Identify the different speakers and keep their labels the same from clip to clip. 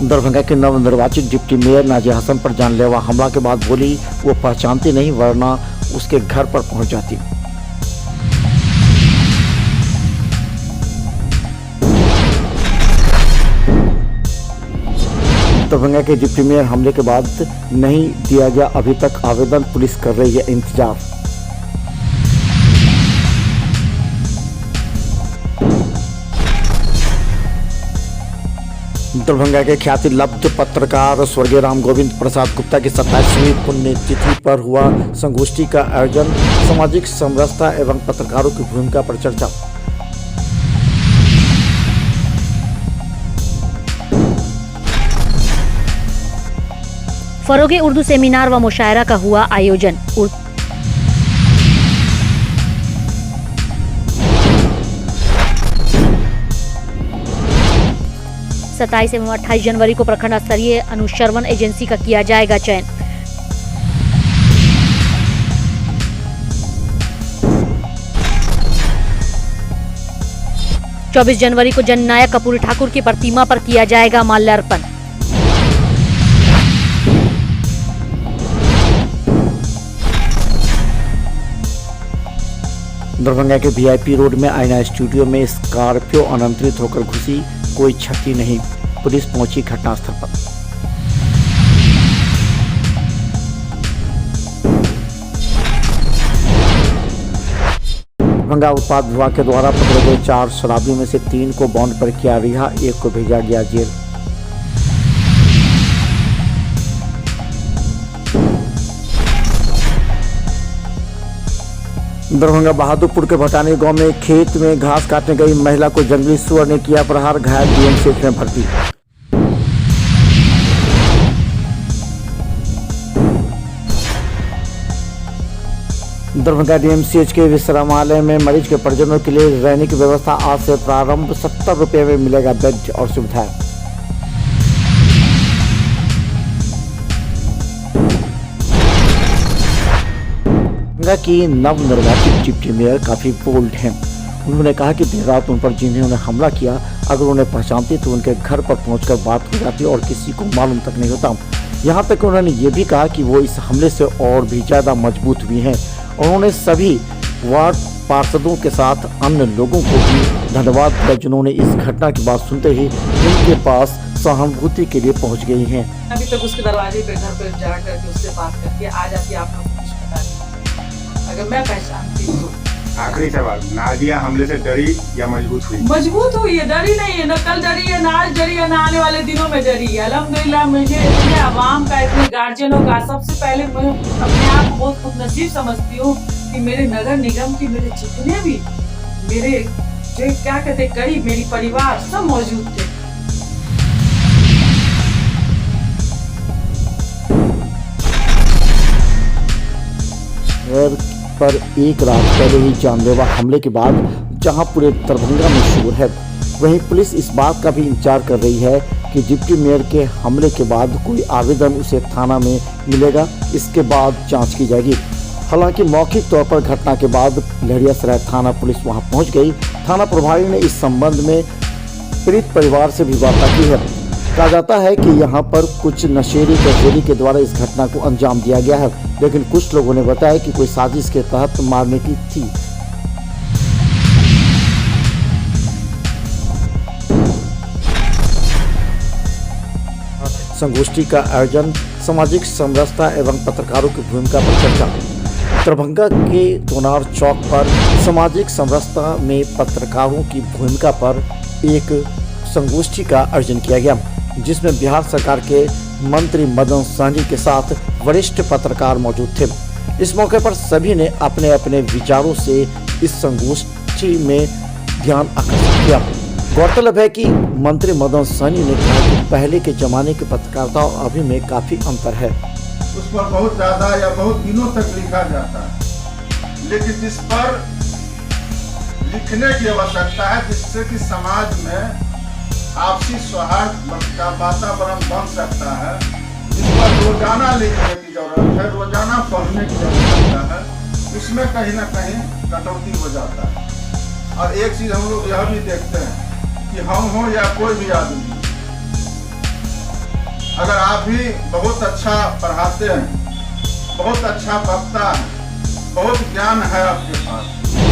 Speaker 1: दरभंगा के नवनिर्वाचित deputy mayor Nazia Hasan पर जानलेवा हमला के बाद बोली वो पहचानती नहीं वरना उसके घर पर पहुंच जाती। दरभंगा के डिप्टी मेयर हमले के बाद नहीं दिया गया अभी तक आवेदन, पुलिस कर रही है इंतजार। दरभंगा के ख्याति लब्ध पत्रकार स्वर्गीय राम गोविंद प्रसाद गुप्ता की 27वीं पुण्यतिथि पर हुआ संगोष्ठी का आयोजन। सामाजिक समरसता एवं पत्रकारों की भूमिका पर चर्चा।
Speaker 2: फरोगे उर्दू सेमिनार व मुशायरा का हुआ आयोजन। 27 एवं 28 जनवरी को प्रखंड स्तरीय अनुश्रवण एजेंसी का किया जाएगा चयन। चौबीस जनवरी को जननायक कपूरी ठाकुर की प्रतिमा पर किया जाएगा माल्यार्पण।
Speaker 1: दरभंगा के वीआईपी रोड में आईना स्टूडियो में स्कॉर्पियो अनियंत्रित होकर घुसी, कोई क्षति नहीं, पुलिस पहुंची घटनास्थल पर। दरभंगा उत्पाद विभाग के द्वारा पकड़े गए 4 शराबियों में से 3 को बॉन्ड पर किया रिहा, 1 को भेजा गया जेल। दरभंगा बहादुरपुर के भटानी गांव में खेत में घास काटने गई महिला को जंगली सुअर ने किया प्रहार, घायल डीएमसीएच में भर्ती। दरभंगा डीएमसीएच के विश्रामालय में मरीज के परिजनों के लिए रहने की व्यवस्था आज से प्रारंभ। 70 रुपये में मिलेगा बेड और सुविधाएं। की नवनिर्वाचित डिप्टी मेयर काफी बोल्ड हैं। उन्होंने कहा कि देर रात उन पर जिन्होंने हमला किया अगर उन्हें पहचानती तो उनके घर पर पहुंचकर बात हो जाती और किसी को मालूम तक नहीं होता। यहां तक उन्होंने ये भी कहा कि वो इस हमले से और भी ज्यादा मजबूत हुई हैं। उन्होंने सभी वार्ड पार्षदों के साथ अन्य लोगों को भी धन्यवाद दिया जिन्होंने इस घटना की बात सुनते ही उनके पास सहानुभूति के लिए पहुँच गई है।
Speaker 3: अभी तक उसके दरवाजे पे घर पे जा करके उससे बात करके आ जाती, आप लोग कुछ पता नहीं अगर मैं पहचानती हूँ।
Speaker 4: आखिरी सवाल, नाजिया हमले से डरी या मजबूत हुई?
Speaker 3: मजबूत हुई है, डरी नहीं है। न कल डरी है, न आज डरी है, न आने वाले दिनों में डरी है। अल्हम्दुलिल्लाह मुझे इतने आवाम का, इतने गार्जियनों का, सबसे पहले मैं अपने आप को बहुत खुशनसीब समझती हूँ कि मेरे नगर निगम की मेरे जितने भी मेरे जो क्या कहते करीब मेरी परिवार सब मौजूद थे।
Speaker 1: पर एक रात पहले ही जानलेवा हमले के बाद जहां पूरे दरभंगा में शोर है, वहीं पुलिस इस बात का भी इंतजार कर रही है कि डिप्टी मेयर के हमले के बाद कोई आवेदन उसे थाना में मिलेगा, इसके बाद जांच की जाएगी। हालांकि मौखिक तौर पर घटना के बाद लहरियासराय थाना पुलिस वहां पहुंच गई। थाना प्रभारी ने इस संबंध में पीड़ित परिवार से भी वार्ता की है। कहा जाता है कि यहाँ पर कुछ नशेड़ी तस्करी के द्वारा इस घटना को अंजाम दिया गया है, लेकिन कुछ लोगों ने बताया कि कोई साजिश के तहत मारने की थी। संगोष्ठी का आयोजन, सामाजिक समरसता एवं पत्रकारों की भूमिका पर चर्चा। दरभंगा के दोनार चौक पर सामाजिक समरसता में पत्रकारों की भूमिका पर एक संगोष्ठी का आयोजन किया गया, जिसमें बिहार सरकार के मंत्री मदन सहनी के साथ वरिष्ठ पत्रकार मौजूद थे। इस मौके पर सभी ने अपने अपने विचारों से इस संगोष्ठी में ध्यान आकर्षित किया। गौरतलब है कि मंत्री मदन सहनी ने कहा कि पहले के जमाने की पत्रकारिता और अभी में काफी अंतर है।
Speaker 4: उस पर बहुत ज्यादा या बहुत दिनों तक लिखा जाता है, लेकिन जिस पर लिखने की आवश्यकता है जिससे कि समाज में आपसी सौहार्द का वातावरण बन सकता है, जिस पर रोजाना लिखने की जरूरत है, रोजाना पढ़ने की जरूरत है, उसमें कहीं ना कहीं कटौती हो जाता है। और एक चीज हम लोग यह भी देखते हैं कि हम हो या कोई भी आदमी, अगर आप भी बहुत अच्छा पढ़ाते हैं, बहुत अच्छा वक्ता है, बहुत ज्ञान है आपके पास,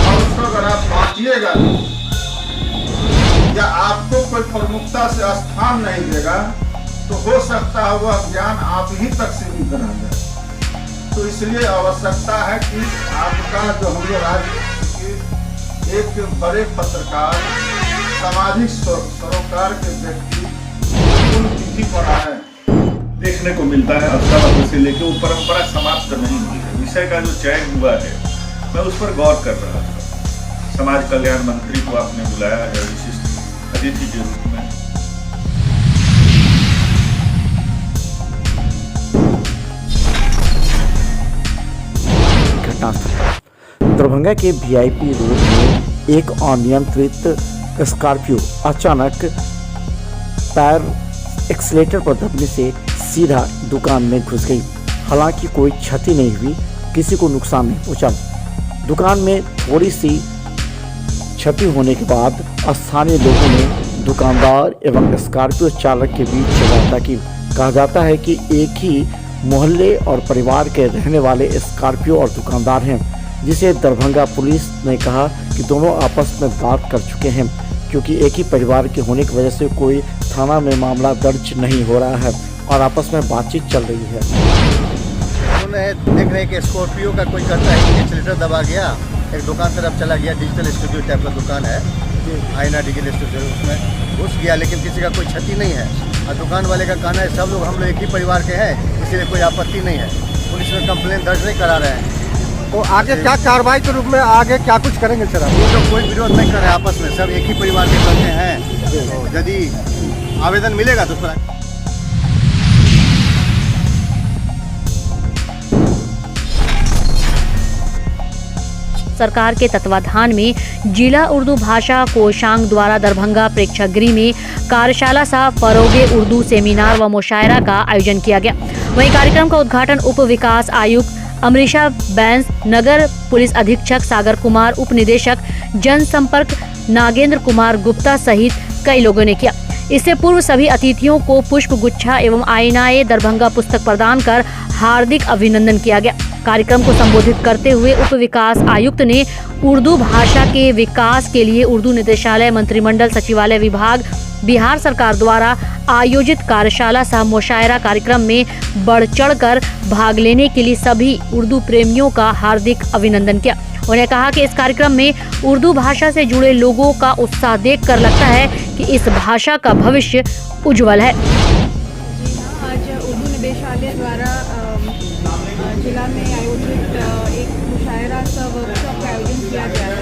Speaker 4: और उसको अगर आप बांटिएगा या आपको कोई प्रमुखता से स्थान नहीं देगा तो हो सकता है वह ज्ञान आप ही तक सीमित रह जाए। तो इसलिए आवश्यकता है कि आपका जो हम लोग आज एक बड़े पत्रकार, सामाजिक सरोकार के व्यक्ति पुण्यतिथि पर आए
Speaker 5: देखने को मिलता है। अवसर से लेकर वो परंपरा समाप्त नहीं हुई है। विषय का जो चयन हुआ है मैं उस पर गौर कर रहा था। समाज कल्याण मंत्री को आपने बुलाया है विशिष्ट अतिथि के रूप में।
Speaker 1: घटनास्थल दरभंगा के वीआईपी रोड में एक अनियंत्रित स्कॉर्पियो अचानक पैर एक्सीलेटर पर दबने से सीधा दुकान में घुस गई। हालांकि कोई क्षति नहीं हुई, किसी को नुकसान नहीं पहुंचा। दुकान में थोड़ी सी क्षति होने के बाद स्थानीय लोगों ने दुकानदार एवं स्कॉर्पियो चालक के बीच वार्ता की। कहा जाता है कि एक ही मोहल्ले और परिवार के रहने वाले स्कॉर्पियो और दुकानदार हैं, जिसे दरभंगा पुलिस ने कहा कि दोनों आपस में बात कर चुके हैं, क्योंकि एक ही परिवार के होने की वजह से कोई थाना में मामला दर्ज नहीं हो रहा है और आपस में बातचीत चल रही है।
Speaker 6: उन्होंने देख रहे कि स्कॉर्पियो का कोई करता है कि एक्सीलेटर दबा गया, एक दुकान तरफ चला गया, डिजिटल स्टूडियो टाइप का दुकान है, आईना डिजिटल स्टूडियो, उसमें घुस गया, लेकिन किसी का कोई क्षति नहीं है। और दुकान वाले का कहना है सब लोग हम लोग एक ही परिवार के हैं, इसलिए कोई आपत्ति नहीं है। पुलिस में कंप्लेन दर्ज नहीं करा रहे हैं।
Speaker 7: तो आगे क्या कार्रवाई के रूप में आगे क्या कुछ करेंगे सर?
Speaker 6: ये लोग कोई विरोध नहीं कर रहे आपस में, सब एक ही परिवार के करते हैं। तो यदि आवेदन मिलेगा तो उसपर
Speaker 2: सरकार के तत्वाधान में जिला उर्दू भाषा कोषांग द्वारा दरभंगा प्रेक्षागृह में कार्यशाला सह फरोगे उर्दू सेमिनार व मुशायरा का आयोजन किया गया। वहीं कार्यक्रम का उद्घाटन उप विकास आयुक्त अमरीशा बैंस, नगर पुलिस अधीक्षक सागर कुमार, उप निदेशक जनसंपर्क नागेंद्र कुमार गुप्ता सहित कई लोगों ने किया। इससे पूर्व सभी अतिथियों को पुष्प गुच्छा एवं आईनाए दरभंगा पुस्तक प्रदान कर हार्दिक अभिनंदन किया गया। कार्यक्रम को संबोधित करते हुए उप विकास आयुक्त ने उर्दू भाषा के विकास के लिए उर्दू निदेशालय, मंत्रिमंडल सचिवालय विभाग, बिहार सरकार द्वारा आयोजित कार्यशाला सह मुशायरा कार्यक्रम में बढ़ चढ़कर भाग लेने के लिए सभी उर्दू प्रेमियों का हार्दिक अभिनंदन किया। उन्होंने कहा कि इस कार्यक्रम में उर्दू भाषा से जुड़े लोगों का उत्साह देखकर लगता है कि इस भाषा का भविष्य उज्जवल है।
Speaker 8: जी हाँ, आज उर्दू निदेशालय द्वारा जिला में आयोजित एक मुशायरा सह वर्कशॉप का आयोजन किया गया है।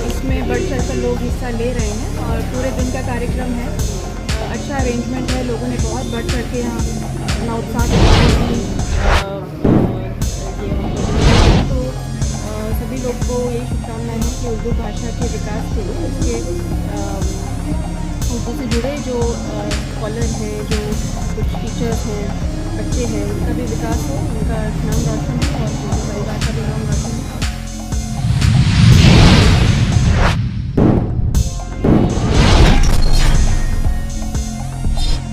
Speaker 8: इसमें बढ़ चढ़कर लोग हिस्सा ले रहे हैं और पूरे दिन का कार्यक्रम है। अच्छा अरेंजमेंट है, लोगों ने बहुत बढ़ चढ़ के यहाँ अपना उत्साह दिखाने की तो सभी लोग को यही शुभकामनाएं हैं कि उर्दू भाषा के विकास के लिए इसके उर्दू से जुड़े जो स्कॉलर हैं, जो कुछ टीचर्स हैं, बच्चे हैं, उनका भी विकास हो, उनका नाम रोशन हो और उनके परिवार का भी नाम रोशन हो।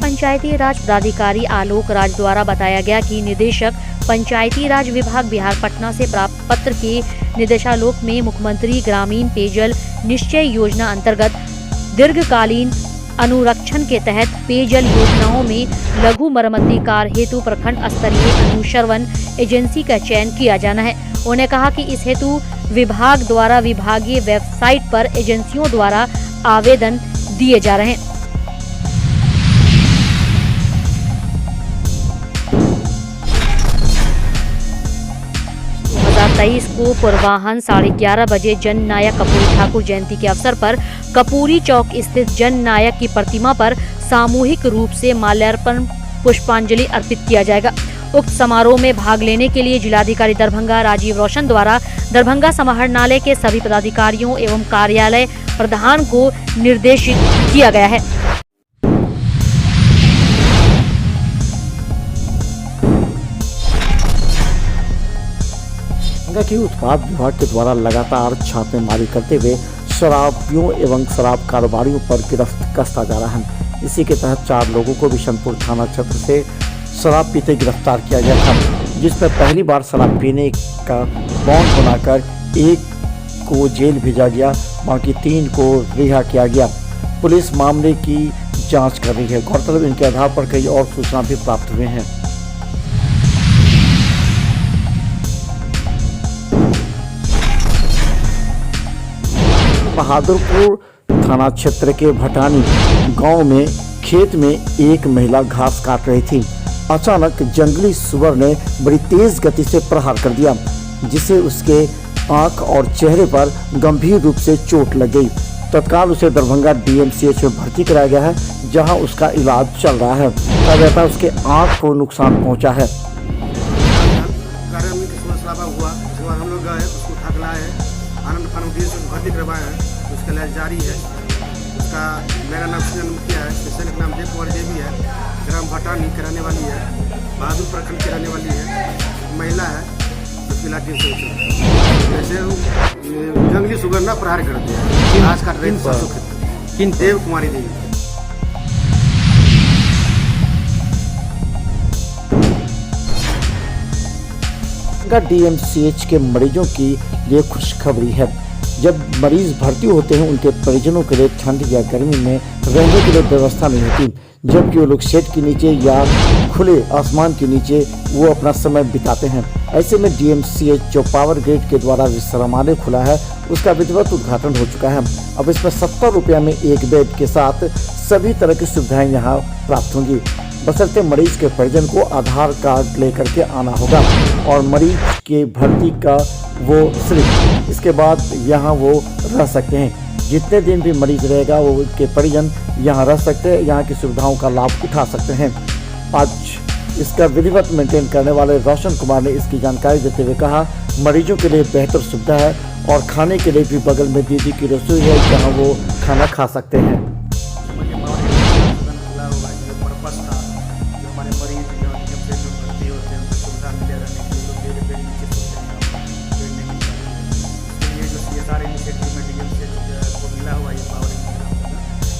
Speaker 2: पंचायती राज पदाधिकारी आलोक राज द्वारा बताया गया कि निदेशक पंचायती राज विभाग बिहार पटना से प्राप्त पत्र के निर्देशालोक में मुख्यमंत्री ग्रामीण पेयजल निश्चय योजना अंतर्गत दीर्घकालीन अनुरक्षण के तहत पेयजल योजनाओं में लघु मरम्मती कार्य हेतु प्रखंड स्तरीय अनुश्रवण एजेंसी का चयन किया जाना है। उन्होंने कहा कि इस हेतु विभाग द्वारा विभागीय वेबसाइट पर एजेंसियों द्वारा आवेदन दिए जा रहे हैं। 2023 को पूर्वाह्न 11:30 बजे जन नायक कपूरी ठाकुर जयंती के अवसर पर कपूरी चौक स्थित जन नायक की प्रतिमा पर सामूहिक रूप से माल्यार्पण पुष्पांजलि अर्पित किया जाएगा। उक्त समारोह में भाग लेने के लिए जिलाधिकारी दरभंगा राजीव रोशन द्वारा दरभंगा समाहरणालय के सभी पदाधिकारियों एवं कार्यालय प्रधान को निर्देशित किया गया है।
Speaker 1: की उत्पाद विभाग के द्वारा लगातार छापेमारी करते हुए शराबियों एवं शराब कारोबारियों पर गिरफ्त कसता जा रहा है। इसी के तहत 4 लोगों को बिशनपुर थाना क्षेत्र से शराब पीते गिरफ्तार किया गया था, जिसमें पहली बार शराब पीने का बॉन्ड बनाकर एक को जेल भेजा गया, बाकी 3 को रिहा किया गया। पुलिस मामले की जांच कर रही है। गौरतलब इनके आधार पर कई और सूचना भी प्राप्त हुए हैं। बहादुरपुर थाना क्षेत्र के भटानी गांव में खेत में एक महिला घास काट रही थी। अचानक जंगली सुअर ने बड़ी तेज गति से प्रहार कर दिया, जिससे उसके आंख और चेहरे पर गंभीर रूप से चोट लग गई। तत्काल उसे दरभंगा DMCH में भर्ती कराया गया है, जहां उसका इलाज चल रहा है। कहा जाता है उसके आंख को नुकसान पहुंचा है।
Speaker 7: हुआ उसके बाद हम लोग गए, उसको उठा के लाए, आनंद फार्मेसी से भर्ती करवाए हैं, उसका इलाज जारी है। उसका मेरा नाम किया है, पेशेंट का नाम देव कुमार देवी है, ग्राम भटानी के रहने वाली है, बहादुर प्रखंड की रहने वाली है, महिला है, उसकी इलाज जैसे जंगली सुगर ना प्रहार करते हैं, घास काट रहे थे। देव कुमारी देवी
Speaker 1: DMCH के मरीजों की लिए खुशखबरी है। जब मरीज भर्ती होते हैं, उनके परिजनों के लिए ठंड या गर्मी में रहने के लिए व्यवस्था नहीं होती, जबकि वो लोग शेड के नीचे या खुले आसमान के नीचे वो अपना समय बिताते हैं। ऐसे में DMCH जो पावर ग्रिड के द्वारा विश्रामालय खुला है, उसका विधिवत उद्घाटन हो चुका है। अब इसमें 70 रुपये में एक बेड के साथ सभी तरह की सुविधाएं यहाँ प्राप्त होंगी, बशर्ते मरीज के परिजन को आधार कार्ड लेकर के आना होगा और मरीज के भर्ती का वो स्लिप। इसके बाद यहाँ वो रह सकते हैं। जितने दिन भी मरीज रहेगा वो उनके परिजन यहाँ रह सकते हैं, यहाँ की सुविधाओं का लाभ उठा सकते हैं। आज इसका विधिवत मेंटेन करने वाले रोशन कुमार ने इसकी जानकारी देते हुए कहा, मरीजों के लिए बेहतर सुविधा है और खाने के लिए भी बगल में दीदी की रसोई है, जहाँ वो खाना खा सकते हैं।
Speaker 9: सारे इनिशिएटिव में DMCH को मिला हुआ ये पावर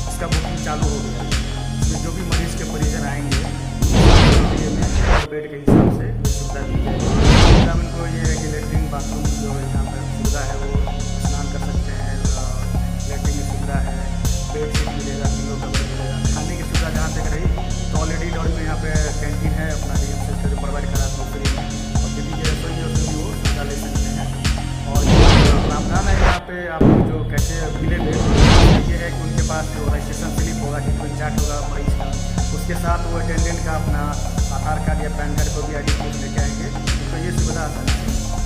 Speaker 9: इसका बुकिंग चालू हो गया। इसमें जो भी मरीज के परिजन आएंगे बेड के हिसाब से सुविधा दी जाएगी। हम इनको ये है कि लेटरिन बाथरूम जो यहाँ पर सुविधा है, वो स्नान कर सकते हैं, लेटरिन की सुविधा है, बेड शीट मिलेगा, पिलो कवर मिलेगा। खाने की सुविधा जहाँ तक रही तो ऑलरेडी लॉज में यहाँ पे कैंटीन है अपना DMCH का जो प्रोवाइड करा दूसरी में, और दीदी की रसोई है उसमें भी वो सुविधा ले सकते हैं। और प्रावधान है यहाँ पे आप जो कैसे मिलेंगे, ये है कि उनके पास जो रजिस्ट्रेशन स्लिप होगा, टिकट चार्ट होगा मरीज का, उसके साथ वो अटेंडेंट का अपना आधार कार्ड या पैन कार्ड को भी ID प्रूफ लेके आएंगे, तो ये सुविधा आसानी से